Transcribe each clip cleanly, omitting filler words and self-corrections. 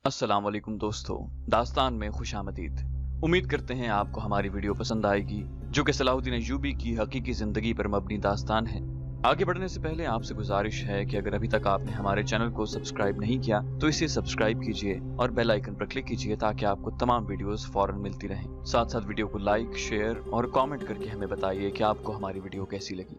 السلام علیکم دوستو، داستان میں خوش آمدید۔ امید کرتے ہیں آپ کو ہماری ویڈیو پسند آئے گی جو کہ صلاح الدین ایوبی کی حقیقی زندگی پر مبنی داستان ہے۔ آگے بڑھنے سے پہلے آپ سے گزارش ہے کہ اگر ابھی تک آپ نے ہمارے چینل کو سبسکرائب نہیں کیا تو اسے سبسکرائب کیجئے اور بیل آئیکن پر کلک کیجئے تاکہ آپ کو تمام ویڈیوز فوراً ملتی رہیں۔ ساتھ ساتھ ویڈیو کو لائک، شیئر اور کامنٹ کر کے ہمیں بتائیے کہ آپ کو ہماری ویڈیو کیسی لگی۔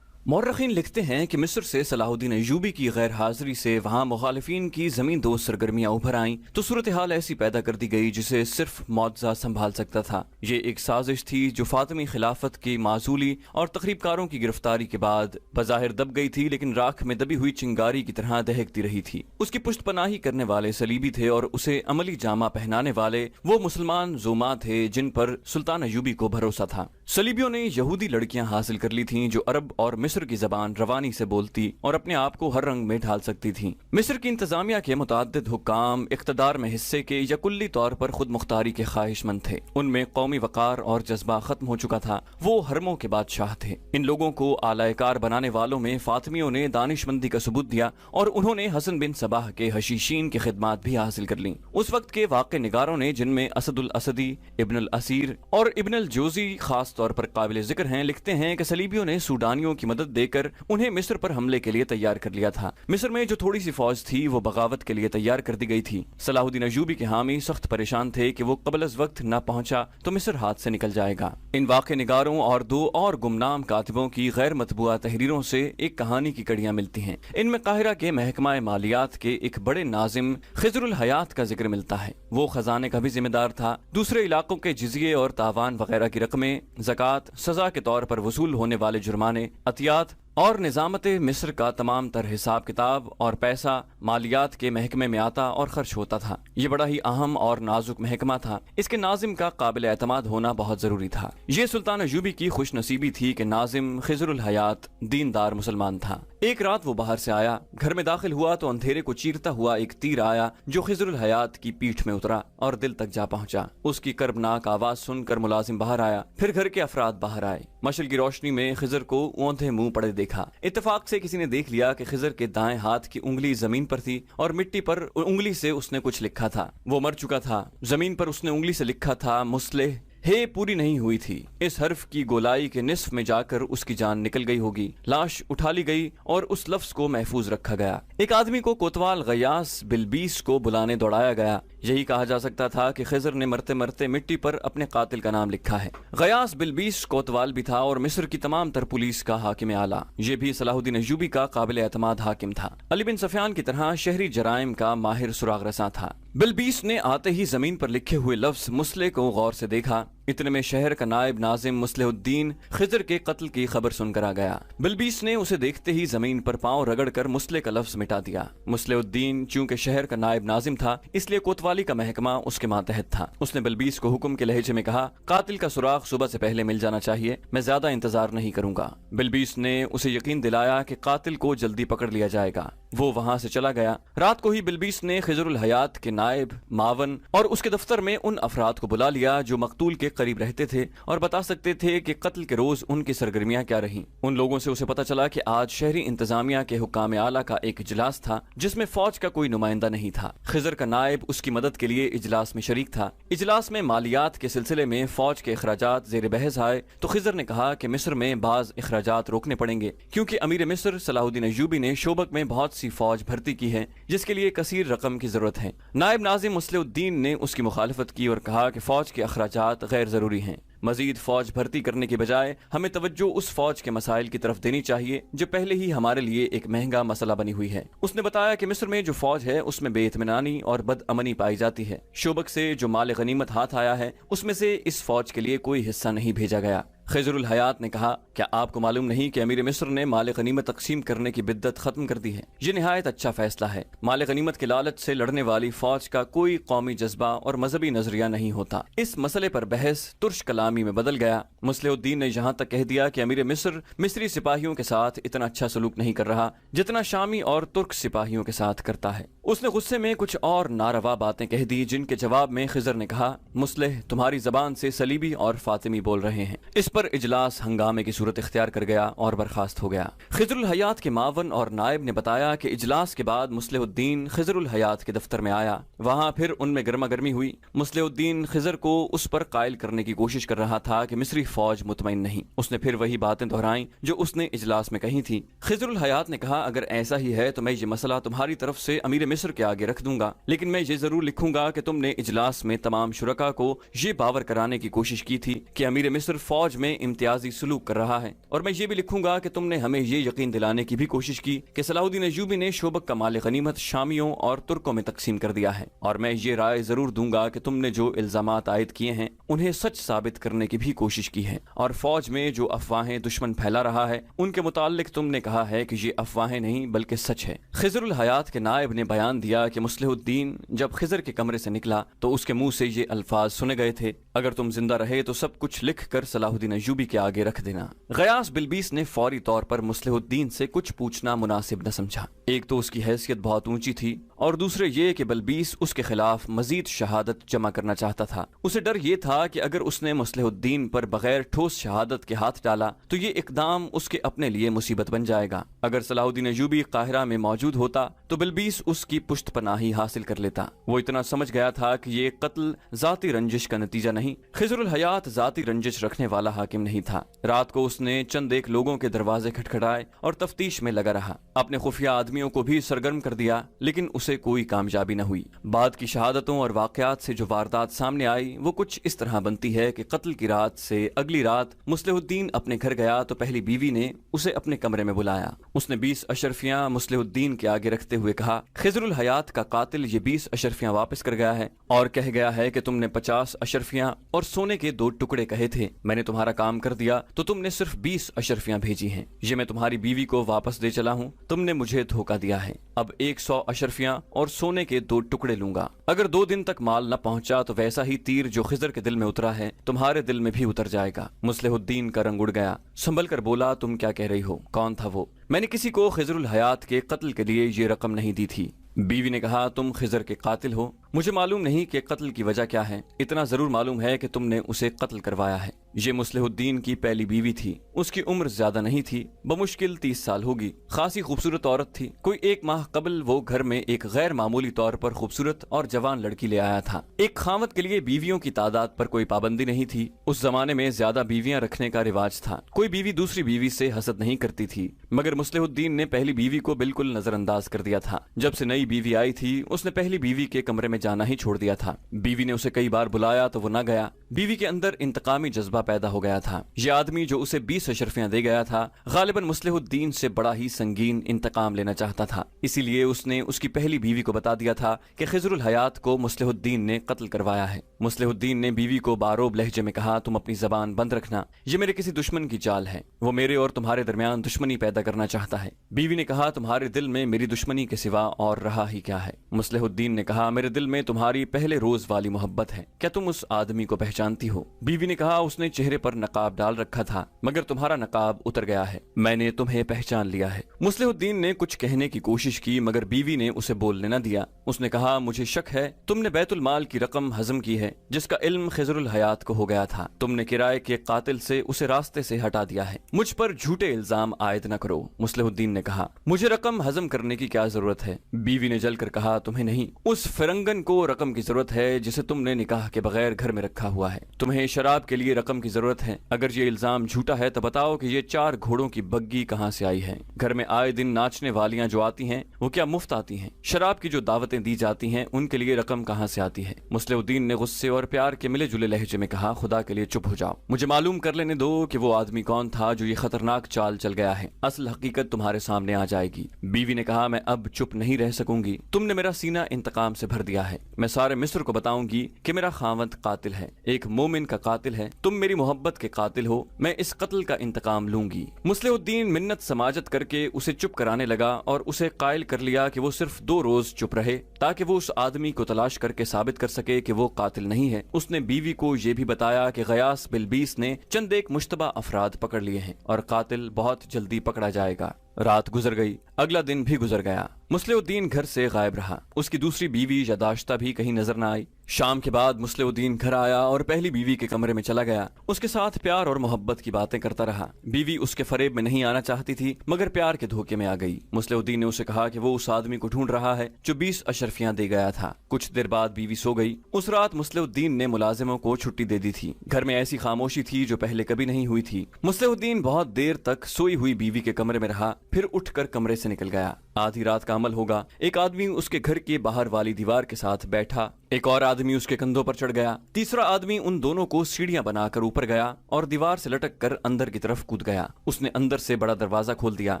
مورخین لکھتے ہیں کہ مصر سے صلاح الدین ایوبی کی غیر حاضری سے وہاں مخالفین کی زمین دوز سرگرمیاں ابھر آئیں تو صورتحال ایسی پیدا کر دی گئی جسے صرف معجزہ سنبھال سکتا تھا۔ یہ ایک سازش تھی جو فاطمی خلافت کی معزولی اور تخریب کاروں کی گرفتاری کے بعد بظاہر دب گئی تھی، لیکن راکھ میں دبی ہوئی چنگاری کی طرح دہکتی رہی تھی۔ اس کی پشت پناہی کرنے والے صلیبی تھے اور اسے عملی جامہ پہنانے والے وہ مسلمان زوما تھے جن پر سلطان ایوبی کو بھروسہ تھا۔ صلیبیوں نے یہودی لڑکیاں حاصل کر لی تھیں جو عرب اور مصر کی زبان روانی سے بولتی اور اپنے آپ کو ہر رنگ میں ڈھال سکتی تھیں۔ مصر کی انتظامیہ کے متعدد حکام اقتدار میں حصے کے یا کلی طور پر خود مختاری کے خواہش مند تھے۔ ان میں قومی وقار اور جذبہ ختم ہو چکا تھا۔ وہ حرموں کے بادشاہ تھے۔ ان لوگوں کو اعلی کار بنانے والوں میں فاطمیوں نے دانش مندی کا ثبوت دیا اور انہوں نے حسن بن صباح کے حشیشین کی خدمات بھی حاصل کر لیں۔ اس وقت کے واقع نگاروں نے، جن میں اسد الاسدی، ابن الاسیر اور ابن الجوزی خاص طور پر قابل ذکر ہیں، لکھتے ہیں کہ صلیبیوں نے سوڈانیوں کی مدد دے کر انہیں مصر پر حملے کے لیے تیار کر لیا تھا۔ مصر میں جو تھوڑی سی فوج تھی وہ بغاوت کے لیے تیار کر دی گئی تھی۔ صلاح الدین ایوبی کے حامی سخت پریشان تھے کہ وہ قبل از وقت نہ پہنچا تو مصر ہاتھ سے نکل جائے گا۔ ان واقع نگاروں اور دو اور گمنام کاتبوں کی غیر مطبوعہ تحریروں سے ایک کہانی کی کڑیاں ملتی ہیں۔ ان میں قاہرہ کے محکمہ مالیات کے ایک بڑے ناظم خضر الحیات کا ذکر ملتا ہے۔ وہ خزانے کا بھی ذمہ دار تھا۔ دوسرے علاقوں کے جزیے اور تاوان وغیرہ کی رقمیں، زکوٰۃ، سزا کے طور پر وصول ہونے والے جرمانے، عطیات اور نظامت مصر کا تمام تر حساب کتاب اور پیسہ مالیات کے محکمے میں آتا اور خرچ ہوتا تھا۔ یہ بڑا ہی اہم اور نازک محکمہ تھا۔ اس کے ناظم کا قابل اعتماد ہونا بہت ضروری تھا۔ یہ سلطان ایوبی کی خوش نصیبی تھی کہ ناظم خضر الحیات دیندار مسلمان تھا۔ ایک رات وہ باہر سے آیا، گھر میں داخل ہوا تو اندھیرے کو چیرتا ہوا ایک تیر آیا جو خضر الحیات کی پیٹھ میں اترا اور دل تک جا پہنچا۔ اس کی کربناک آواز سن کر ملازم باہر آیا، پھر گھر کے افراد باہر آئے۔ مشعل کی روشنی میں خضر کو اوندھے منہ پڑے دیکھا۔ اتفاق سے کسی نے دیکھ لیا کہ خضر کے دائیں ہاتھ کی انگلی زمین پر تھی اور مٹی پر انگلی سے اس نے کچھ لکھا تھا۔ وہ مر چکا تھا۔ زمین پر اس نے انگلی سے لکھا تھا مصلح ہے پوری نہیں ہوئی تھی۔ اس حرف کی گولائی کے نصف میں جا کر اس کی جان نکل گئی ہوگی۔ لاش اٹھا لی گئی اور اس لفظ کو محفوظ رکھا گیا۔ ایک آدمی کو کوتوال غیاث بلبیس کو بلانے دوڑایا گیا۔ یہی کہا جا سکتا تھا کہ خضر نے مرتے مرتے مٹی پر اپنے قاتل کا نام لکھا ہے۔ غیاث بلبیس کوتوال بھی تھا اور مصر کی تمام تر پولیس کا حاکم اعلیٰ۔ یہ بھی صلاح الدین ایوبی کا قابل اعتماد حاکم تھا۔ علی بن سفیان کی طرح شہری جرائم کا ماہر سراغ رساں تھا۔ بلبیس نے آتے ہی زمین پر لکھے ہوئے لفظ مصلح کو غور سے دیکھا۔ اتنے میں شہر کا نائب ناظم مصلح الدین خضر کے قتل کی خبر سن کر آ گیا۔ بلبیس نے اسے دیکھتے ہی زمین پر پاؤں رگڑ کر مصلح کا لفظ مٹا دیا۔ مصلح الدین چونکہ شہر کا نائب ناظم تھا اس لیے کوتوالی کا محکمہ اس کے ماتحت تھا۔ اس نے بلبیس کو حکم کے لہجے میں کہا، قاتل کا سراغ صبح سے پہلے مل جانا چاہیے، میں زیادہ انتظار نہیں کروں گا۔ بلبیس نے اسے یقین دلایا کہ قاتل کو جلدی پکڑ لیا جائے گا۔ وہ وہاں سے چلا گیا۔ رات کو ہی بلبیس نے خضر الحیات کے نائب، معاون اور اس کے دفتر میں ان افراد کو بلا لیا جو مقتول کے قریب رہتے تھے اور بتا سکتے تھے کہ قتل کے روز ان کی سرگرمیاں کیا رہیں۔ ان لوگوں سے اسے پتا چلا کہ آج شہری انتظامیہ کے حکام اعلیٰ کا ایک اجلاس تھا جس میں فوج کا کوئی نمائندہ نہیں تھا۔ خضر کا نائب اس کی مدد کے لیے اجلاس میں شریک تھا۔ اجلاس میں مالیات کے سلسلے میں فوج کے اخراجات زیر بحث آئے تو خضر نے کہا کہ مصر میں بعض اخراجات روکنے پڑیں گے کیونکہ امیر مصر صلاح الدین ایوبی نے شوبک میں بہت سی فوج بھرتی کی ہے جس کے لیے کثیر رقم کی ضرورت ہے۔ نائب ناظم مصلح الدین نے اس کی مخالفت کی اور کہا کہ فوج کے اخراجات غیر ضروری ہیں۔ مزید فوج بھرتی کرنے کے بجائے ہمیں توجہ اس فوج کے مسائل کی طرف دینی چاہیے جو پہلے ہی ہمارے لیے ایک مہنگا مسئلہ بنی ہوئی ہے۔ اس نے بتایا کہ مصر میں جو فوج ہے اس میں بے اطمینانی اور بد امنی پائی جاتی ہے۔ شوبک سے جو مال غنیمت ہاتھ آیا ہے اس میں سے اس فوج کے لیے کوئی حصہ نہیں بھیجا گیا۔ خضر الحیات نے کہا، کیا آپ کو معلوم نہیں کہ امیر مصر نے مال غنیمت تقسیم کرنے کی بدعت ختم کر دی ہے؟ یہ نہایت اچھا فیصلہ ہے۔ مال غنیمت کے لالچ سے لڑنے والی فوج کا کوئی قومی جذبہ اور مذہبی نظریہ نہیں ہوتا۔ اس مسئلے پر بحث ترش کلامی میں بدل گیا۔ مصلح الدین نے یہاں تک کہہ دیا کہ امیر مصر مصری سپاہیوں کے ساتھ اتنا اچھا سلوک نہیں کر رہا جتنا شامی اور ترک سپاہیوں کے ساتھ کرتا ہے۔ उसने गुस्से में कुछ और नारवा बातें कह दी, जिनके जवाब में खिजर ने कहा, मुस्लिह, तुम्हारी जबान से सलीबी और फातिमी बोल रहे हैं। इस पर इजलास हंगामे की सूरत इख्तियार कर गया और बर्खास्त हो गया। खिजरुल हयात के मावन और नायब ने बताया कि इजलास के बाद मुस्लिहुद्दीन खिजरुल हयात के दफ्तर में आया। वहां फिर उनमें गर्मा गर्मी हुई। मुस्लिहुद्दीन खिजर को उस पर कायल करने की कोशिश कर रहा था कि मिस्री फौज मुतमईन नहीं। उसने फिर वही बातें दोहराई जो उसने इजलास में कही थी। खिजरुल हयात ने कहा, अगर ऐसा ही है तो मैं ये मसला तुम्हारी तरफ से अमीर मिस्र के आगे रख दूंगा, लेकिन मैं ये जरूर लिखूंगा कि तुमने इजलास में तमाम शुरका को ये बावर कराने की कोशिश की थी कि अमीर मिस्र फौज में इम्तियाजी सलूक कर रहा है, और मैं ये भी लिखूंगा कि तुमने हमें ये यकीन दिलाने की भी कोशिश की कि सलाहुद्दीन अय्यूबी ने शोबक का माल गनीमत शामियों और तुर्कों में तकसीम कर दिया है, और मैं ये राय जरूर दूंगा कि तुमने जो इल्जामात आयद किए हैं उन्हें सच साबित करने की भी कोशिश की है, और फौज में जो अफवाहें दुश्मन फैला रहा है उनके मुताल्लिक तुमने कहा है कि ये अफवाहें नहीं बल्कि सच है। खिजरुल हयात के नायब ने बयान दिया कि मुस्लिहुद्दीन जब खिजर के कमरे से निकला तो उसके मुंह से ये अल्फाज सुने गए थे, अगर तुम जिंदा रहे तो सब कुछ लिख कर सलाहुद्दीन अय्यूबी के आगे रख देना। गयास बिलबीस ने फौरी तौर पर मुस्लिहुद्दीन से कुछ पूछना मुनासिब न समझा। एक तो उसकी हैसियत बहुत ऊंची थी, और दूसरे ये कि बलबीस उसके खिलाफ मजीद शहादत जमा करना चाहता था। उसे डर ये था कि अगर उसने मुस्लिहुद्दीन पर बगैर ठोस शहादत के हाथ डाला तो ये इकदाम उसके अपने लिए मुसीबत बन जाएगा। अगर सलाहुद्दीन अय्यूबी काहिरा में मौजूद होता तो बलबीस उसकी पुश्त पनाही हासिल कर लेता। वो इतना समझ गया था कि ये कत्ल जाती रंजिश का नतीजा नहीं। खिजरुल हयात जाती रंजिश रखने वाला हाकिम नहीं था। रात को उसने चंद एक लोगों के दरवाजे खटखटाए और तफ्तीश में लगा रहा। अपने खुफिया आदमियों को भी सरगर्म कर दिया, लेकिन उसे कोई कामयाबी न हुई। बाद की शहादतों और वाकयात से जो वारदात सामने आई वो कुछ इस तरह बनती है कि कत्ल की रात से अगली रात मुस्लिहुद्दीन अपने घर गया तो पहली बीवी ने उसे अपने कमरे में बुलाया। उसने 20 अशरफियां मुस्लिहुद्दीन के आगे रखते हुए कहा, खिजरुल हयात का कातिल ये 20 अशरफियां वापस कर गया है और कह गया है कि तुमने 50 अशरफियां और सोने के 2 टुकड़े कहे थे। मैंने तुम्हारा काम कर दिया तो तुमने सिर्फ 20 अशरफियां भेजी हैं। ये मैं तुम्हारी बीवी को वापस दे चला हूँ। तुमने मुझे धोखा दिया है। अब 100 अशरफियां और सोने के 2 टुकड़े लूंगा। अगर 2 दिन तक माल न पहुंचा तो वैसा ही तीर जो खिजर के दिल में उतरा है तुम्हारे दिल में भी उतर जाएगा। मुस्लिहुद्दीन का रंग उड़ गया। संभल कर बोला, तुम क्या कह रही हो? कौन था वो? मैंने किसी को खिजरुल हयात के कत्ल के लिए ये रकम नहीं दी थी। बीवी ने कहा, तुम खिजर के कातिल हो। मुझे मालूम नहीं कि कत्ल की वजह क्या है, इतना जरूर मालूम है कि तुमने उसे कत्ल करवाया है। ये मुस्लिहुद्दीन की पहली बीवी थी। उसकी उम्र ज्यादा नहीं थी, बमुश्किल 30 साल होगी। खासी खूबसूरत औरत थी। कोई 1 माह कबल वो घर में एक गैर मामूली तौर पर खूबसूरत और जवान लड़की ले आया था। एक खामत के लिए बीवियों की तादाद पर कोई पाबंदी नहीं थी। उस जमाने में ज्यादा बीवियां रखने का रिवाज था। कोई बीवी दूसरी बीवी से हसद नहीं करती थी, मगर मुस्लिहुद्दीन ने पहली बीवी को बिल्कुल नजरअंदाज कर दिया था। जब से नई बीवी आई थी उसने पहली बीवी के कमरे में जाना ही छोड़ दिया था। बीवी ने उसे कई बार बुलाया तो वो न गया। बीवी के अंदर इंतकामी जज्बा पैदा हो गया था। ये आदमी जो उसे 20 अशरफियां दे गया था गालिबन मुस्लिहुद्दीन से बड़ा ही संगीन इंतकाम लेना चाहता था। इसीलिए उसने उसकी पहली बीवी को बता दिया था कि खिजरुल हयात को मुस्लिहुद्दीन ने कत्ल करवाया है। मुस्लिहुद्दीन ने बीवी को बारोब लहजे में कहा, तुम अपनी जबान बंद रखना, ये मेरे किसी दुश्मन की चाल है। वो मेरे और तुम्हारे दरमियान दुश्मनी पैदा करना चाहता है। बीवी ने कहा, तुम्हारे दिल में मेरी दुश्मनी के सिवा और रहा ही क्या है? मुस्लिहुद्दीन ने कहा, मेरे दिल में तुम्हारी पहले रोज वाली मोहब्बत है। क्या तुम उस आदमी को पहचानती हो? बीवी ने कहा, उसने चेहरे पर नकाब डाल रखा था, मगर तुम्हारा नकाब उतर गया है। मैंने तुम्हें पहचान लिया है। मुस्लिहुद्दीन ने कुछ कहने की कोशिश की, मगर बीवी ने उसे बोलने न दिया। उसने कहा, मुझे शक है तुमने बैतुल माल की रकम हजम की है जिसका इल्म खिजरुल हयात को हो गया था। तुमने किराए के कातिल से उसे रास्ते से हटा दिया है। मुझ पर झूठे इल्जाम आयद न करो। मुस्लिहुद्दीन ने कहा, मुझे रकम हजम करने की क्या जरूरत है? बीवी ने जलकर कहा, तुम्हें नहीं, उस फिरंगन को रकम की जरूरत है जिसे तुमने निकाह के बगैर घर में रखा हुआ है। तुम्हें शराब के लिए रकम की जरूरत है। अगर ये इल्जाम झूठा है तो बताओ कि ये 4 घोड़ों की बग्गी कहाँ से आई है? घर में आए दिन नाचने वालियां जो आती हैं वो क्या मुफ्त आती हैं? शराब की जो दावतें दी जाती हैं उनके लिए रकम कहाँ से आती है? मुस्लिहुद्दीन ने गुस्से और प्यार के मिले जुले लहजे में कहा, खुदा के लिए चुप हो जाओ। मुझे मालूम कर लेने दो कि वो आदमी कौन था जो ये खतरनाक चाल चल गया है। असल हकीकत तुम्हारे सामने आ जाएगी। बीवी ने कहा, मैं अब चुप नहीं रह सकूंगी। तुमने मेरा सीना इंतकाम से भर दिया है। मैं सारे मिस्र को बताऊंगी कि मेरा खावंद कातिल है, एक मोमिन का कातिल है। तुम मेरी मोहब्बत के कातिल हो। मैं इस कत्ल का इंतकाम लूंगी। मुस्लिहुद्दीन मिन्नत समाजत करके उसे चुप कराने लगा और उसे कायल कर लिया कि वो सिर्फ 2 रोज चुप रहे ताकि वो उस आदमी को तलाश करके साबित कर सके कि वो कातिल नहीं है। उसने बीवी को ये भी बताया कि गयास बिलबीस ने चंद एक मुश्तबा अफराद पकड़ लिए हैं और कातिल बहुत जल्दी पकड़ा जाएगा। रात गुजर गई। अगला दिन भी गुजर गया। मुस्लिह उद्दीन घर से गायब रहा। उसकी दूसरी बीवी यादाश्ता भी कहीं नजर न आई। शाम के बाद मुस्लिह उद्दीन घर आया और पहली बीवी के कमरे में चला गया। उसके साथ प्यार और मोहब्बत की बातें करता रहा। बीवी उसके फरेब में नहीं आना चाहती थी, मगर प्यार के धोखे में आ गई। मुस्लिह उद्दीन ने उसे कहा कि वो उस आदमी को ढूंढ रहा है जो 20 अशरफियां दे गया था। कुछ देर बाद बीवी सो गई। उस रात मुस्लिह उद्दीन ने मुलाजिमों को छुट्टी दे दी थी। घर में ऐसी खामोशी थी जो पहले कभी नहीं हुई थी। मुस्लिह उद्दीन बहुत देर तक सोई हुई बीवी के कमरे में रहा, फिर उठकर कमरे से निकल गया। आधी रात का अमल होगा। एक आदमी उसके घर के बाहर वाली दीवार के साथ बैठा, एक और आदमी उसके कंधों पर चढ़ गया। तीसरा आदमी उन दोनों को सीढ़ियां बनाकर ऊपर गया और दीवार से लटक कर अंदर की तरफ कूद गया। उसने अंदर से बड़ा दरवाजा खोल दिया।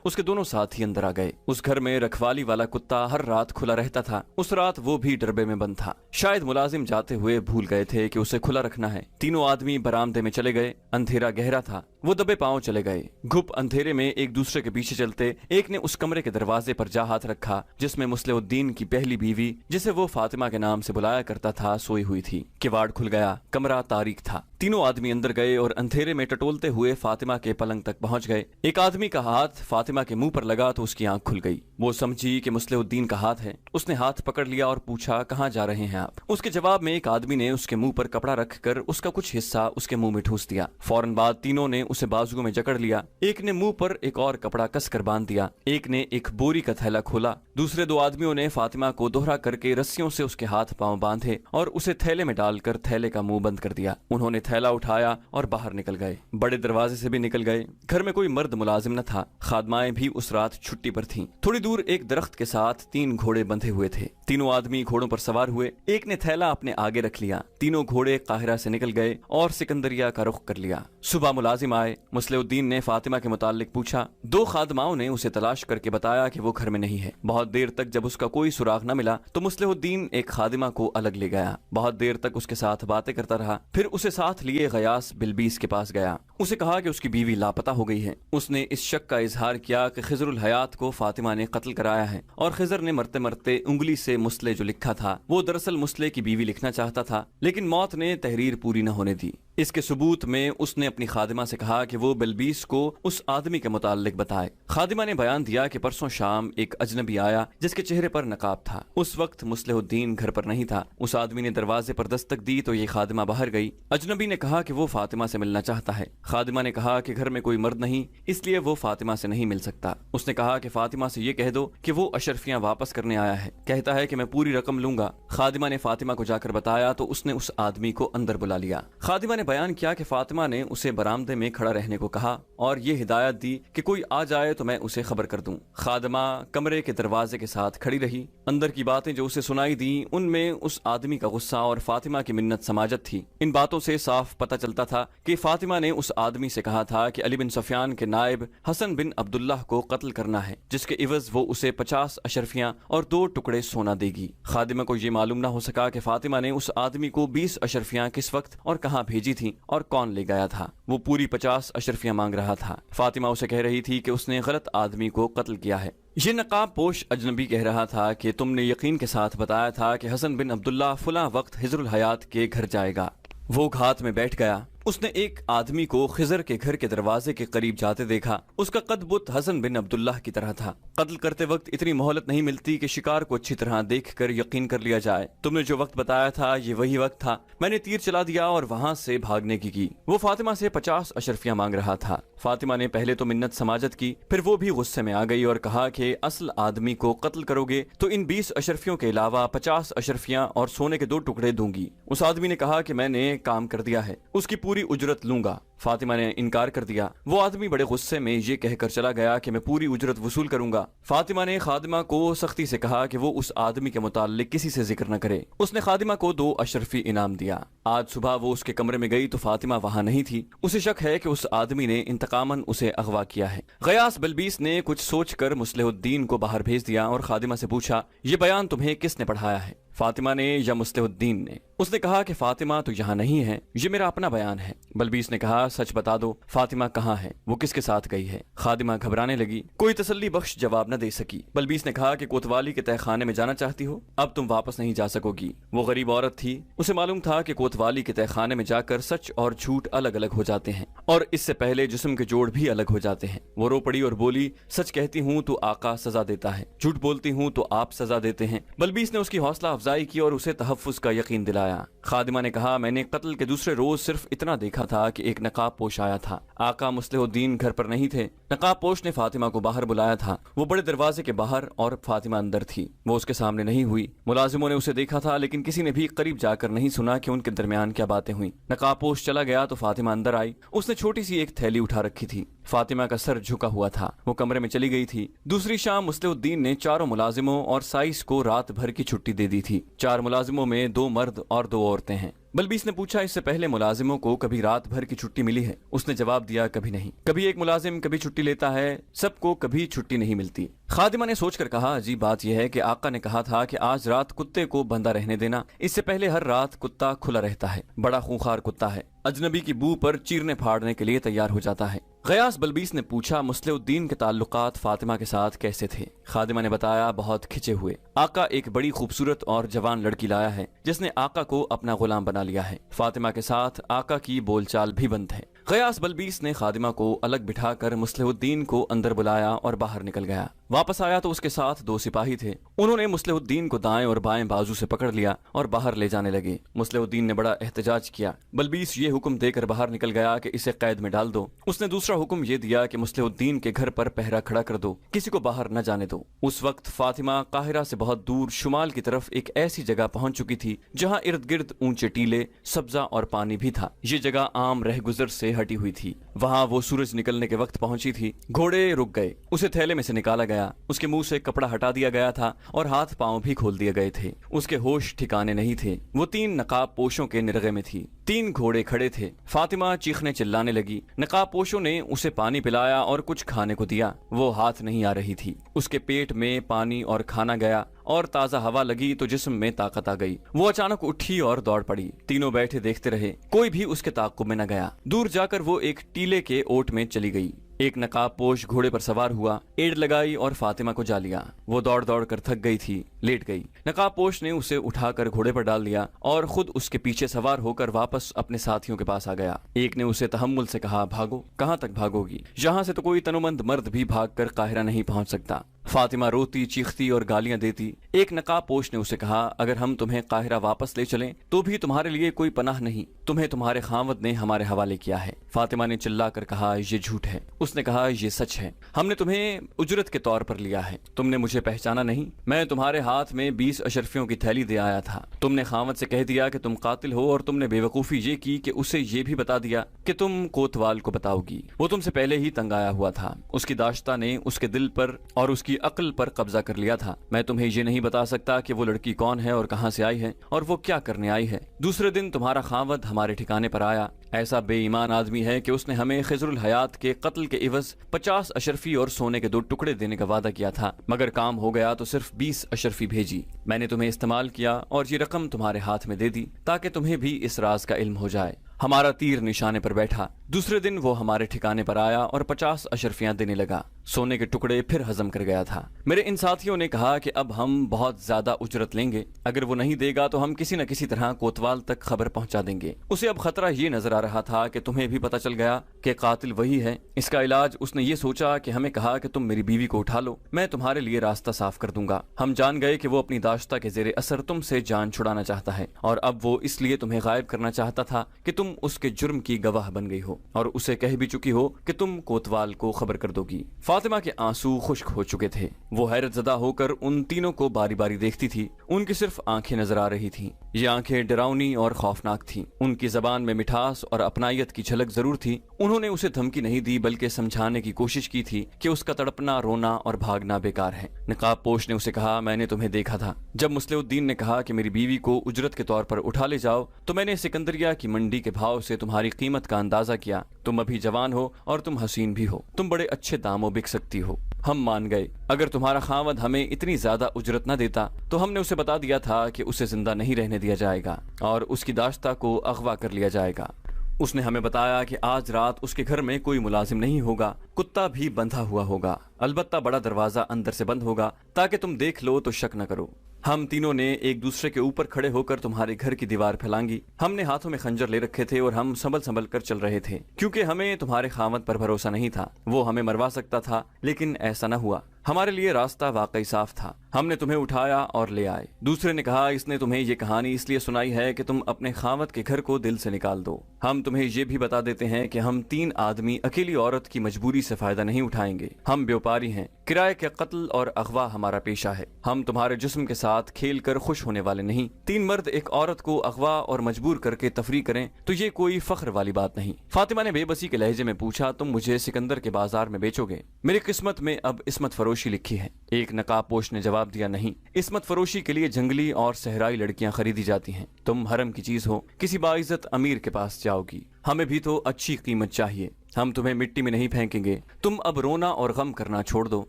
उसके दोनों साथी अंदर आ गए। उस घर में रखवाली वाला कुत्ता हर रात खुला रहता था। उस रात वो भी डरबे में बंद था। शायद मुलाजिम जाते हुए भूल गए थे कि उसे खुला रखना है। तीनों आदमी बरामदे में चले गए। अंधेरा गहरा था। वो दबे पांव चले गए। घुप अंधेरे में एक दूसरे के पीछे चलते एक ने उस कमरे के दरवाजे पर जा हाथ रखा जिसमें मुस्लिह उद्दीन की पहली बीवी, जिसे वो फातिमा के नाम से बुलाया करता था, सोई हुई थी। किवाड़ खुल गया। कमरा तारीक था। तीनों आदमी अंदर गए और अंधेरे में टटोलते हुए फातिमा के पलंग तक पहुंच गए। एक आदमी का हाथ फातिमा के मुंह पर लगा तो उसकी आंख खुल गई। वो समझी कि मुस्लिह उद्दीन का हाथ है। उसने हाथ पकड़ लिया और पूछा, कहाँ जा रहे हैं आप? उसके जवाब में एक आदमी ने उसके मुंह पर कपड़ा रखकर उसका कुछ हिस्सा उसके मुंह में ठूस दिया। फौरन बाद तीनों ने उसे बाजुओं में जकड़ लिया। एक ने मुंह पर एक और कपड़ा कसकर बांध दिया। एक ने एक बोरी का थैला खोला। दूसरे दो आदमियों ने फातिमा को दोहरा करके रस्सियों से उसके हाथ पांव बांधे और उसे थैले में डालकर थैले का मुंह बंद कर दिया। उन्होंने थैला उठाया और बाहर निकल गए। बड़े दरवाजे से भी निकल गए। घर में कोई मर्द मुलाजिम न था। खादमाएं भी उस रात छुट्टी पर थीं। थोड़ी दूर एक दरख्त के साथ 3 घोड़े बंधे हुए थे। तीनों आदमी घोड़ों पर सवार हुए। एक ने थैला अपने आगे रख लिया। तीनों घोड़े काहिरा से निकल गए और सिकंदरिया का रुख कर लिया। सुबह मुलाजिम आए। मुस्लिह उद्दीन ने फातिमा के मुतालिक पूछा। 2 खादमाओं ने उसे तलाश करके बताया कि वो घर में नहीं है। बहुत देर तक जब उसका कोई सुराग न मिला तो मुस्लिह उद्दीन एक खादिमा को अलग ले गया। बहुत देर तक उसके साथ बातें करता रहा। फिर उसे साथ लिए गयास बिलबीस के पास गया। उसे कहा कि उसकी बीवी लापता हो गई है। उसने इस शक का इजहार किया कि खिजरुल हयात को फातिमा ने कत्ल कराया है और खिजर ने मरते मरते उंगली से मुस्लिह जो लिखा था वो दरअसल मुस्लिह की बीवी लिखना चाहता था, लेकिन मौत ने तहरीर पूरी न होने दी। इसके सबूत में उसने अपनी खादिमा से कहा कि वो बिलबीस को उस आदमी के मुतालिक बताए। खादिमा ने बयान दिया कि परसों शाम एक अजनबी आया जिसके चेहरे पर नकाब था। उस वक्त मुस्लिह उद्दीन घर पर नहीं था। उस आदमी ने दरवाजे पर दस्तक दी तो ये खादिमा बाहर गई। अजनबी ने कहा कि वो फातिमा से मिलना चाहता है। खादिमा ने कहा कि घर में कोई मर्द नहीं, इसलिए वो फातिमा से नहीं मिल सकता। उसने कहा कि फातिमा से ये कह दो कि वो अशरफियां वापस करने आया है। कहता है कि मैं पूरी रकम लूंगा। खादिमा ने फातिमा को जाकर बताया तो उसने उस आदमी को अंदर बुला लिया। खादिमा ने बयान किया कि फातिमा ने उसे बरामदे में खड़ा रहने को कहा और ये हिदायत दी कि कोई आ जाए तो मैं उसे खबर कर दूं। खादिमा कमरे के दरवाजे के साथ खड़ी रही। अंदर की बातें जो उसे सुनाई दी उनमें उस आदमी का गुस्सा और फातिमा की मिन्नत समाजत थी। इन बातों से साफ पता चलता था कि फातिमा ने उस आदमी से कहा था कि अली बिन सफियान के नायब हसन बिन अब्दुल्लाह को कत्ल करना है, जिसके इवज वो उसे 50 अशरफियां और 2 टुकड़े सोना देगी। खादिमा को ये मालूम न हो सका कि फातिमा ने उस आदमी को 20 अशरफियां किस वक्त और कहां भेजी थी और कौन ले गया था। वो पूरी 50 अशरफियां मांग रहा था। फातिमा उसे कह रही थी कि उसने गलत आदमी को कत्ल किया है। ये नकाब पोश अजनबी कह रहा था कि तुमने यकीन के साथ बताया था कि हसन बिन अब्दुल्ला फुला वक्त हिजरुल हयात के घर जाएगा। वो घात में बैठ गया। उसने एक आदमी को खिजर के घर के दरवाजे के करीब जाते देखा। उसका कद बुत हसन बिन अब्दुल्लाह की तरह था। कत्ल करते वक्त इतनी मोहलत नहीं मिलती कि शिकार को अच्छी तरह देखकर यकीन कर लिया जाए। तुमने जो वक्त बताया था ये वही वक्त था। मैंने तीर चला दिया और वहां से भागने की। वो फातिमा से 50 अशरफियां मांग रहा था। फातिमा ने पहले तो मिन्नत समाजत की, फिर वो भी गुस्से में आ गई और कहा कि असल आदमी को कत्ल करोगे तो इन 20 अशरफियों के अलावा 50 अशरफियां और सोने के 2 टुकड़े दूंगी। उस आदमी ने कहा कि मैंने काम कर दिया है, उसकी पूरी उजरत लूंगा। फातिमा ने इनकार कर दिया। वो आदमी बड़े गुस्से में ये कहकर चला गया कि मैं पूरी उजरत वसूल करूंगा। फातिमा ने खादिमा को सख्ती से कहा कि वो उस आदमी के मुताल्लिक किसी से जिक्र न करे। उसने खादिमा को 2 अशरफी इनाम दिया। आज सुबह वो उसके कमरे में गई तो फातिमा वहां नहीं थी। उसे शक है कि उस आदमी ने इंतकामन उसे अगवा किया है। गयास बिलबीस ने कुछ सोचकर मुस्लिह उद्दीन को बाहर भेज दिया और खादिमा से पूछा, ये बयान तुम्हें किसने पढ़ाया है, फातिमा ने या मुस्लिह उद्दीन ने? उसने कहा कि फातिमा तो यहाँ नहीं है, ये मेरा अपना बयान है। बलबीस ने कहा, सच बता दो, फातिमा कहाँ है, वो किसके साथ गई है? खादिमा घबराने लगी, कोई तसल्ली बख्श जवाब न दे सकी। बलबीस ने कहा कि कोतवाली के तहखाने में जाना चाहती हो, अब तुम वापस नहीं जा सकोगी। वो गरीब औरत थी, उसे मालूम था कि कोतवाली के तहखाने में जाकर सच और झूठ अलग अलग हो जाते हैं और इससे पहले जिस्म के जोड़ भी अलग हो जाते हैं। वो रो पड़ी और बोली, सच कहती हूँ तो आका सजा देता है, झूठ बोलती हूँ तो आप सजा देते हैं। बलबीस ने उसकी हौसला अफजाई की और उसे तहफ्फुज का यकीन दिलाया। खादिमा ने कहा, मैंने कत्ल के दूसरे रोज सिर्फ इतना देखा था कि एक नकाब पोश आया था। आका मुस्लिहुद्दीन घर पर नहीं थे। नकाब पोश ने फातिमा को बाहर बुलाया था। वो बड़े दरवाजे के बाहर और फातिमा अंदर थी। वो उसके सामने नहीं हुई। मुलाजिमों ने उसे देखा था, लेकिन किसी ने भी करीब जाकर नहीं सुना कि उनके दरमियान क्या बातें हुई। नकाब पोश चला गया तो फातिमा अंदर आई। उसने छोटी सी एक थैली उठा रखी थी। फातिमा का सर झुका हुआ था। वो कमरे में चली गई थी। दूसरी शाम मुस्लिहुद्दीन ने चारों मुलाजिमों और साइस को रात भर की छुट्टी दे दी थी। 4 मुलाजिमों में 2 मर्द और 2 औरतें हैं। बलबीस ने पूछा, इससे पहले मुलाजिमों को कभी रात भर की छुट्टी मिली है? उसने जवाब दिया, कभी नहीं। कभी एक मुलाजिम कभी छुट्टी लेता है, सबको कभी छुट्टी नहीं मिलती। खादिमा ने सोचकर कहा, अजीब बात यह है कि आका ने कहा था कि आज रात कुत्ते को बंधा रहने देना। इससे पहले हर रात कुत्ता खुला रहता है। बड़ा खूंखार कुत्ता है, अजनबी की बू पर चीरने फाड़ने के लिए तैयार हो जाता है। गयास बलबीस ने पूछा, मुस्लिहुद्दीन के ताल्लुकात फातिमा के साथ कैसे थे? खादिमा ने बताया, बहुत खिंचे हुए। आका एक बड़ी खूबसूरत और जवान लड़की लाया है जिसने आका को अपना गुलाम बना लिया है। फातिमा के साथ आका की बोलचाल भी बंद है। गयास बलबीस ने खादिमा को अलग बिठाकर मुस्लिहुद्दीन को अंदर बुलाया और बाहर निकल गया। वापस आया तो उसके साथ 2 सिपाही थे। उन्होंने मुस्लिहुद्दीन को दाएं और बाएं बाजू से पकड़ लिया और बाहर ले जाने लगे। मुस्लिहुद्दीन ने बड़ा एहतजाज किया। बलबीस ये हुक्म देकर बाहर निकल गया कि इसे कैद में डाल दो। उसने दूसरा हुक्म ये दिया कि मुस्लिहुद्दीन के घर पर पहरा खड़ा कर दो, किसी को बाहर न जाने दो। उस वक्त फातिमा काहिरा से बहुत दूर शुमाल की तरफ एक ऐसी जगह पहुंच चुकी थी जहां इर्द गिर्द ऊंचे टीले, सब्जा और पानी भी था। ये जगह आम रहगुजर से हटी हुई थी। वहां वो सूरज निकलने के वक्त पहुंची थी। घोड़े रुक गए। उसे थैले में से निकाला गया। उसके मुंह से कपड़ा हटा दिया गया था और हाथ पांव भी खोल दिए गए थे। उसके होश ठिकाने नहीं थे। वो 3 नकाब पोशों के निरगे में थी। 3 घोड़े खड़े थे। फातिमा चीखने चिल्लाने लगी। नकाब पोशों ने उसे पानी पिलाया और कुछ खाने को दिया। वो हाथ नहीं आ रही थी। उसके पेट में पानी और खाना गया और ताजा हवा लगी तो जिस्म में ताकत आ गई। वो अचानक उठी और दौड़ पड़ी। तीनों बैठे देखते रहे। कोई भी उसके ताक़ुब में न गया। दूर जाकर वो एक टीले के ओट में चली गई। एक नकाब पोश घोड़े पर सवार हुआ, एड़ लगाई और फातिमा को जा लिया। वो दौड़ दौड़ कर थक गई थी, लेट गई। नकाब पोश ने उसे उठाकर घोड़े पर डाल दिया और खुद उसके पीछे सवार होकर वापस अपने साथियों के पास आ गया। एक ने उसे तहम्मुल से कहा, भागो। कहाँ तक भागोगी? यहाँ से तो कोई तनुमंद मर्द भी भागकर काहिरा नहीं पहुंच सकता। फातिमा रोती, चीखती और गालियां देती। एक नकाब पोश ने उसे कहा, अगर हम तुम्हें काहिरा वापस ले चलें तो भी तुम्हारे लिए कोई पनाह नहीं। तुम्हें तुम्हारे खावंद ने हमारे हवाले किया है। फातिमा ने चिल्लाकर कहा, ये झूठ है। उसने कहा, ये सच है। हमने तुम्हें उजरत के तौर पर लिया है। तुमने मुझे पहचाना नहीं। मैं तुम्हारे हाथ में 20 अशरफियों की थैली दे आया था। तुमने खावंद से कह दिया कि तुम कातिल हो और तुमने बेवकूफी ये की कि उसे ये भी बता दिया कि तुम कोतवाल को बताओगी। वो तुमसे पहले ही तंग आया हुआ था। उसकी दाश्ता ने उसके दिल पर और उसकी अक्ल पर कब्जा कर लिया था। मैं तुम्हें ये नहीं बता सकता कि वो लड़की कौन है और कहां से आई है और वो क्या करने आई है। दूसरे दिन तुम्हारा खावंद हमारे ठिकाने पर आया। ऐसा बेईमान आदमी है कि उसने हमें खिजरुल हयात के कत्ल के इवज 50 अशरफी और सोने के 2 टुकड़े देने का वादा किया था, मगर काम हो गया तो सिर्फ 20 अशरफी भेजी। मैंने तुम्हें इस्तेमाल किया और ये रकम तुम्हारे हाथ में दे दी ताकि तुम्हें भी इस राज का इल्म हो जाए। हमारा तीर निशाने पर बैठा। दूसरे दिन वो हमारे ठिकाने पर आया और 50 अशरफियां देने लगा। सोने के टुकड़े फिर हजम कर गया था। मेरे इन साथियों ने कहा कि अब हम बहुत ज्यादा उजरत लेंगे। अगर वो नहीं देगा तो हम किसी न किसी तरह कोतवाल तक खबर पहुंचा देंगे। उसे अब खतरा ये नजर आ रहा था कि तुम्हें भी पता चल गया कि कातिल वही है। इसका इलाज उसने ये सोचा कि हमें कहा कि तुम मेरी बीवी को उठा लो, मैं तुम्हारे लिए रास्ता साफ कर दूंगा। हम जान गए कि वो अपनी दाश्ता के जेरे असर तुमसे जान छुड़ाना चाहता है और अब वो इसलिए तुम्हें गायब करना चाहता था कि तुम उसके जुर्म की गवाह बन गई हो और उसे कह भी चुकी हो कि तुम कोतवाल को खबर कर दोगी। फातिमा के आंसू खुश्क हो चुके थे। वो हैरत ज़दा होकर उन तीनों को बारी बारी देखती थी। उनकी सिर्फ आंखें नजर आ रही थीं। ये आंखें डरावनी और खौफनाक थीं। उनकी जबान में मिठास और अपनायत की झलक जरूर थी। उन्होंने उसे धमकी नहीं दी बल्कि समझाने की कोशिश की थी कि उसका तड़पना, रोना और भागना बेकार है। नकाब पोश ने उसे कहा, मैंने तुम्हें देखा था जब मुस्लिहुद्दीन ने कहा कि मेरी बीवी को उजरत के तौर पर उठा ले जाओ तो मैंने सिकंदरिया की मंडी के भाव से तुम्हारी कीमत का अंदाजा किया। तुम अभी जवान हो और तुम हसीन भी हो। तुम बड़े अच्छे दामों बिक सकती हो। हम मान गए। अगर तुम्हारा खावंद हमें इतनी ज्यादा उजरत न देता तो हमने उसे बता दिया था कि उसे जिंदा नहीं रहने दिया जाएगा और उसकी दाश्ता को अगवा कर लिया जाएगा। उसने हमें बताया कि आज रात उसके घर में कोई मुलाजिम नहीं होगा, कुत्ता भी बंधा हुआ होगा। अलबत्ता बड़ा दरवाजा अंदर से बंद होगा ताकि तुम देख लो तो शक न करो। हम तीनों ने एक दूसरे के ऊपर खड़े होकर तुम्हारे घर की दीवार फैलांगी। हमने हाथों में खंजर ले रखे थे और हम संभल संभल कर चल रहे थे, क्योंकि हमें तुम्हारे खामद पर भरोसा नहीं था। वो हमें मरवा सकता था, लेकिन ऐसा न हुआ। हमारे लिए रास्ता वाकई साफ था। हमने तुम्हें उठाया और ले आए। दूसरे ने कहा, इसने तुम्हें ये कहानी इसलिए सुनाई है कि तुम अपने खामद के घर को दिल से निकाल दो। हम तुम्हें ये भी बता देते हैं कि हम 3 आदमी अकेली औरत की मजबूरी से फायदा नहीं उठाएंगे। हम व्यापारी हैं। किराए के कत्ल और अगवा हमारा पेशा है। हम तुम्हारे जिस्म के साथ खेल कर खुश होने वाले नहीं। 3 मर्द एक औरत को अगवा और मजबूर करके तफरी करें तो ये कोई फख्र वाली बात नहीं। फातिमा ने बेबसी के लहजे में पूछा, तुम मुझे सिकंदर के बाजार में बेचोगे? मेरी किस्मत में अब इस्मत फरोशी लिखी है। एक नकाबपोश ने जवाब दिया, नहीं, इस्मत फरोशी के लिए जंगली और सहराई लड़कियां खरीदी जाती हैं। तुम हरम की चीज हो, किसी बाइज्जत अमीर के पास जाओगी। हमें भी तो अच्छी कीमत चाहिए। हम तुम्हें मिट्टी में नहीं फेंकेंगे। तुम अब रोना और गम करना छोड़ दो,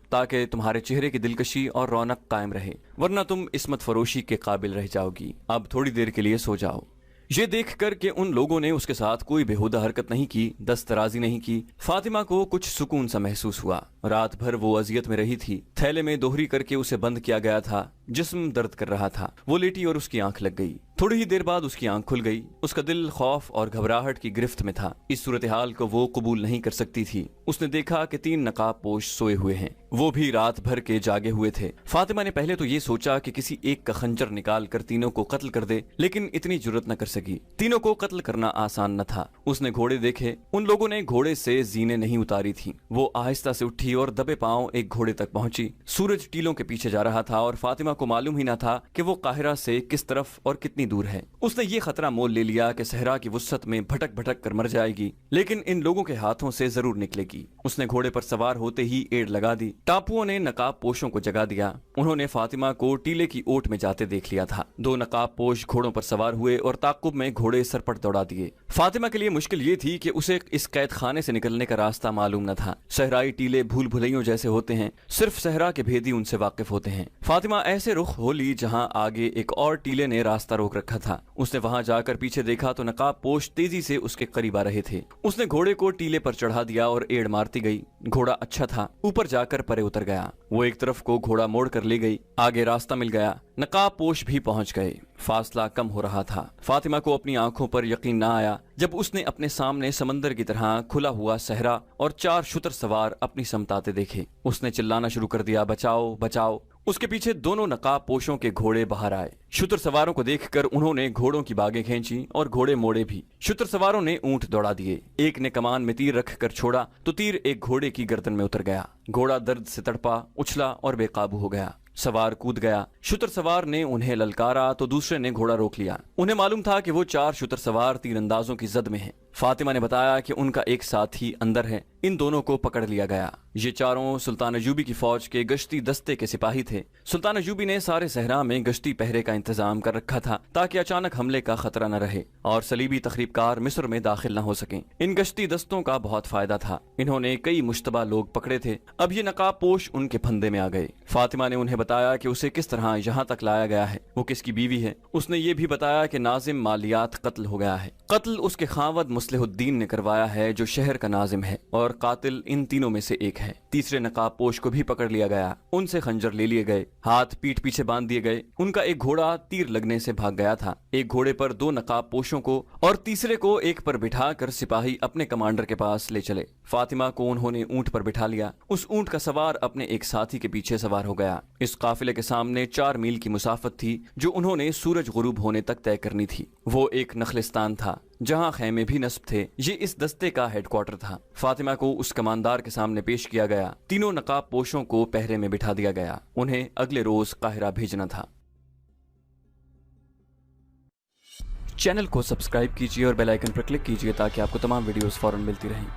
ताकि तुम्हारे चेहरे की दिलकशी और रौनक कायम रहे, वरना तुम इस्मत फरोशी के काबिल रह जाओगी। अब थोड़ी देर के लिए सो जाओ। ये देखकर कि उन लोगों ने उसके साथ कोई बेहुदा हरकत नहीं की, दस्तराजी नहीं की, फातिमा को कुछ सुकून सा महसूस हुआ। रात भर वो अजियत में रही थी। थैले में दोहरी करके उसे बंद किया गया था। जिस्म दर्द कर रहा था। वो लेटी और उसकी आंख लग गई। थोड़ी ही देर बाद उसकी आंख खुल गई। उसका दिल खौफ और घबराहट की गिरफ्त में था। इस सूरत हाल को वो कबूल नहीं कर सकती थी। उसने देखा कि 3 नकाबपोश सोए हुए हैं। वो भी रात भर के जागे हुए थे। फातिमा ने पहले तो ये सोचा कि किसी एक का खंजर निकाल कर तीनों को कत्ल कर दे, लेकिन इतनी जुर्रत न कर सकी। तीनों को कत्ल करना आसान न था। उसने घोड़े देखे। उन लोगों ने घोड़े से जीने नहीं उतारी थी। वो आहिस्ता से उठी और दबे पांव एक घोड़े तक पहुंची। सूरज टीलों के पीछे जा रहा था और फातिमा को मालूम ही न था कि वो काहिरा से किस तरफ और कितनी दूर है। उसने ये खतरा मोल ले लिया कि सहरा की वुस्सत में भटक भटक कर मर जाएगी, लेकिन इन लोगों के हाथों से जरूर निकलेगी। उसने घोड़े पर सवार होते ही एड़ लगा दी। टापुओं ने नकाबपोशों को जगा दिया। उन्होंने फातिमा को टीले की ओट में जाते देख लिया था। 2 नकाबपोश घोड़ों पर सवार हुए और ताकुब में घोड़े सरपट दौड़ा दिए। फातिमा के लिए मुश्किल ये थी कि उसे इस कैद खाने से निकलने का रास्ता मालूम न था। सहराई टीले भूल भुलैयों जैसे होते हैं, सिर्फ सहरा के भेदी उनसे वाकिफ होते हैं। फातिमा ऐसे रुख हो ली जहां आगे एक और टीले ने रास्ता रोक रखा था। उसने वहां जाकर पीछे देखा तो नकाबपोश तेजी से उसके करीब आ रहे थे। उसने घोड़े को टीले पर चढ़ा दिया और एड़ मारती गई। घोड़ा अच्छा था, ऊपर जाकर परे उतर गया। वो एक तरफ को घोड़ा मोड़ कर ले गई। आगे रास्ता मिल गया। नकाबपोश भी पहुंच गए। फासला कम हो रहा था। फातिमा को अपनी आंखों पर यकीन न आया जब उसने अपने सामने समंदर की तरह खुला हुआ सहरा और 4 शुतर सवार अपनी समताते देखे। उसने चिल्लाना शुरू कर दिया, बचाओ बचाओ। उसके पीछे दोनों नकाबपोशों के घोड़े बाहर आए। शुतर सवारों को देखकर उन्होंने घोड़ों की बागें खींची और घोड़े मोड़े भी। शुतर सवारों ने ऊंट दौड़ा दिए। एक ने कमान में तीर रख कर छोड़ा तो तीर एक घोड़े की गर्दन में उतर गया। घोड़ा दर्द से तड़पा, उछला और बेकाबू हो गया। सवार कूद गया। शुतर सवार ने उन्हें ललकारा तो दूसरे ने घोड़ा रोक लिया। उन्हें मालूम था कि वो 4 शुतर सवार तीरंदाजों की जद में हैं। फातिमा ने बताया कि उनका एक साथी अंदर है। इन दोनों को पकड़ लिया गया। ये चारों सुल्तान अयूबी की फौज के गश्ती दस्ते के सिपाही थे। सुल्तान अयूबी ने सारे सहरा में गश्ती पहरे का इंतजाम कर रखा था, ताकि अचानक हमले का खतरा न रहे और सलीबी तखरीबकार मिस्र में दाखिल न हो सकें। इन गश्ती दस्तों का बहुत फायदा था। इन्होंने कई मुश्तबा लोग पकड़े थे। अब ये नकाबपोश उनके फंदे में आ गए। फातिमा ने उन्हें बताया कि उसे किस तरह यहाँ तक लाया गया है, वो किसकी बीवी है। उसने ये भी बताया कि नाजिम मालियात कत्ल हो गया है। कत्ल उसके खावद मुस्लिहुद्दीन ने करवाया है, जो शहर का नाजिम है, और कातिल इन तीनों में से एक है। तीसरे नकाबपोश को भी पकड़ लिया गया। उनसे खंजर ले लिए गए। हाथ पीठ पीछे बांध दिए गए। उनका एक घोड़ा तीर लगने से भाग गया था। एक घोड़े पर 2 नकाबपोशों को और तीसरे को एक पर बिठाकर सिपाही अपने कमांडर के पास ले चले। फातिमा को उन्होंने ऊंट पर बिठा लिया। उस ऊंट का सवार अपने एक साथी के पीछे सवार हो गया। इस काफिले के सामने 4 मील की मुसाफत थी, जो उन्होंने सूरज गुरूब होने तक तय करनी थी। वो एक नखलिस्तान था, जहां खैमे भी नस्ब थे। ये इस दस्ते का हेडक्वार्टर था। फातिमा को उस कमांडर के सामने पेश किया गया। तीनों नकाबपोशों को पहरे में बिठा दिया गया। उन्हें अगले रोज काहिरा भेजना था। चैनल को सब्सक्राइब कीजिए और बेल आइकन पर क्लिक कीजिए ताकि आपको तमाम वीडियोस फौरन मिलती रहें।